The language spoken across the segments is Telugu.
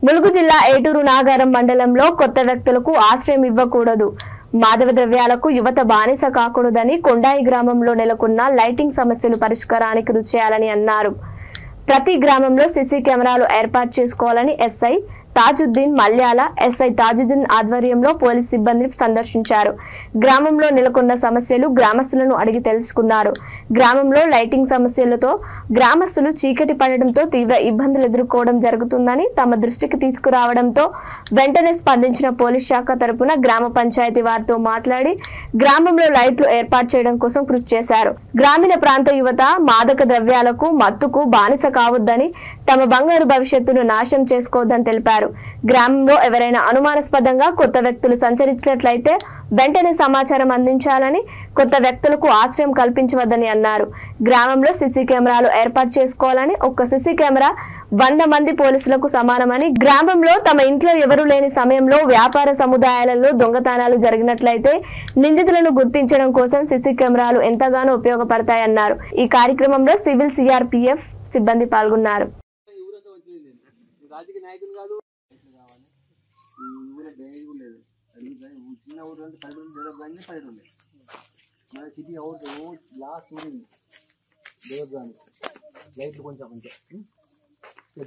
ములుగు జిల్లా ఏటూరు నాగారం మండలంలో కొత్త వ్యక్తులకు ఆశ్రయం ఇవ్వకూడదు, మాదక ద్రవ్యాలకు యువత బానిస కాకూడదని కొండాయి గ్రామంలో నెలకొన్న లైటింగ్ సమస్యలు పరిష్కారానికి కృషి చేయాలని అన్నారు. ప్రతి గ్రామంలో సీసీ కెమెరాలు ఏర్పాటు చేసుకోవాలని ఎస్ఐ తాజుద్దీన్ మల్యాల ఎస్ఐ తాజుద్దీన్ ఆధ్వర్యంలో పోలీస్ సిబ్బందిని సందర్శించారు. గ్రామంలో నెలకొన్న సమస్యలు గ్రామస్తులను అడిగి తెలుసుకున్నారు. గ్రామంలో లైటింగ్ సమస్యలతో గ్రామస్తులు చీకటి పడడంతో తీవ్ర ఇబ్బందులు ఎదుర్కోవడం జరుగుతుందని తమ దృష్టికి తీసుకురావడంతో వెంటనే స్పందించిన పోలీస్ శాఖ తరపున గ్రామ పంచాయతీ వారితో మాట్లాడి గ్రామంలో లైట్లు ఏర్పాటు చేయడం కోసం కృషి చేశారు. గ్రామీణ ప్రాంత యువత మాదక ద్రవ్యాలకు మత్తుకు బానిస కావద్దని, తమ బంగారు భవిష్యత్తును నాశనం చేసుకోవద్దని తెలిపారు. గ్రామంలో ఎవరైనా అనుమానాస్పదంగా కొత్త వ్యక్తులు సంచరించినట్లయితే వెంటనే సమాచారం అందించాలని, కొత్త వ్యక్తులకు ఆశ్రయం కల్పించవద్దని అన్నారు. గ్రామంలో సీసీ కెమెరాలు ఏర్పాటు చేసుకోవాలని, ఒక్క సీసీ కెమెరా 100 మంది పోలీసులకు సమానమని, గ్రామంలో తమ ఇంట్లో ఎవరూ లేని సమయంలో వ్యాపార సముదాయాలలో దొంగతనాలు జరిగినట్లయితే నిందితులను గుర్తించడం కోసం సీసీ కెమెరాలు ఎంతగానో ఉపయోగపడతాయన్నారు. ఈ కార్యక్రమంలో సివిల్ సిఆర్పిఎఫ్ సిబ్బంది పాల్గొన్నారు.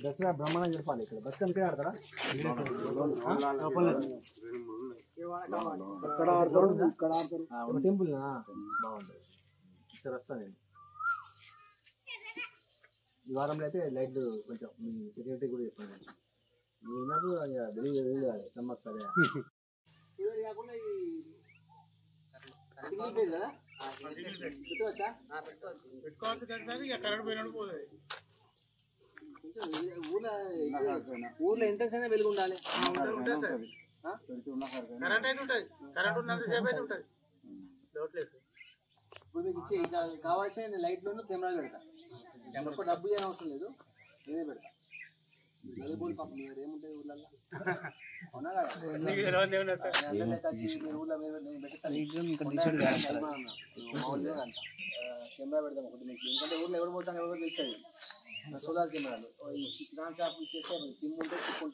దసరా బ్రహ్మాండం జరపాలి. ఇక్కడ బస్ కంటే ఆడతారా? టెంపుల్ బాగుంటుంది. ఈసారి వస్తాను నేను. ఈ వారంలో అయితే లైట్లు కొంచెం మీ సెక్యూరిటీ కూడా చెప్పండి. నాకు తెలియదు నమ్మకం సరే. ఊర్లో ఎంట్రెన్స్ అయినా వెలుగు ఉండాలి. కావాల్సిన లైట్లను కెమెరాలు పెడతా. డబ్బు చేయని అవసరం లేదు, నేనే పెడతా. నలుగురు పాపం ఏముంటాయి ఊర్లలో అవునా కదా? కెమెరా పెడతాం ఒకటి నుంచి. ఎందుకంటే ఊర్లో ఎవరు పోతాను ఎవరు తెలుస్తుంది. సోలార్ కెమెరాలు ఈ కిరాణా షాప్ ఇచ్చేస్తే సిమ్ ఉంటే చిప్ ఉంటాయి.